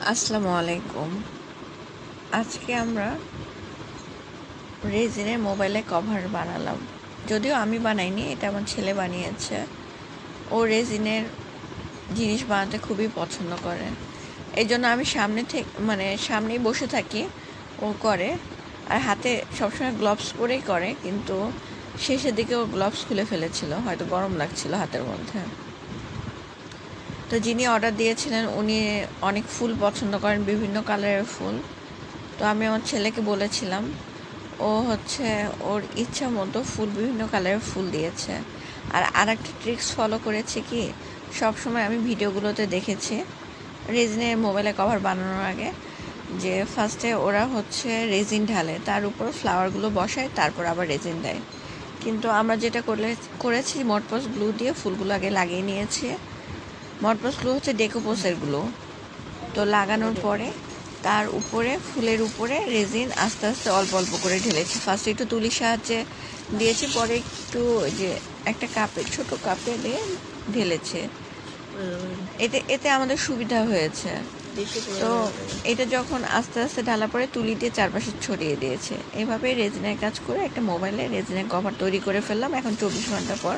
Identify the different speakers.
Speaker 1: আসসালামু আলাইকুম। আজকে আমরা রেজিনের মোবাইলে কভার বানালাম। যদিও আমি বানাইনি, এটা আমার ছেলে বানিয়েছে। ও রেজিনের জিনিস বানাতে খুবই পছন্দ করে। এই জন্য আমি সামনেই বসে থাকি, ও করে। আর হাতে সবসময় গ্লাভস পরেই করে, কিন্তু শেষের দিকে ও গ্লাভস খুলে ফেলেছিল, হয়তো গরম লাগছিল হাতের মধ্যে। তো যিনি অর্ডার দিয়েছিলেন উনি অনেক ফুল পছন্দ করেন, বিভিন্ন কালারের ফুল। তো আমি আমার ছেলেকে বলেছিলাম, ও ওর ইচ্ছা মতো বিভিন্ন কালারের ফুল দিয়েছে। আর একটা ট্রিক্স ফলো করেছে কি, সবসময় আমি ভিডিওগুলোতে দেখেছি রেজিনের মোবাইলে কভার বানানোর আগে, যে ফার্স্টে ওরা রেজিন ঢালে, তার উপর ফ্লাওয়ারগুলো বসায়, তারপর আবার রেজিন দেয়। কিন্তু আমরা যেটা করেছি মটপস গ্লু দিয়ে ফুলগুলো আগে লাগিয়ে নিয়েছি। মটপস গ্লু ডেকোপোসের গ্লু। তো লাগানোর পরে তার উপরে, ফুলের উপরে রেজিন আস্তে আস্তে অল্প অল্প করে ঢেলেছি। ফার্স্টে একটু তুলির সাহায্যে দিয়েছি, পরে একটু যে একটা ছোট কাপে দিয়ে ঢেলেছে। এতে এতে আমাদের সুবিধা হয়েছে। তো এটা যখন আস্তে আস্তে ঢালা পরে তুলি দিয়ে চারপাশে ছড়িয়ে দিয়েছে। এভাবে রেজিনের কাজ করে একটা মোবাইলে রেজিনের কভার তৈরি করে ফেললাম। এখন 24 ঘন্টা পর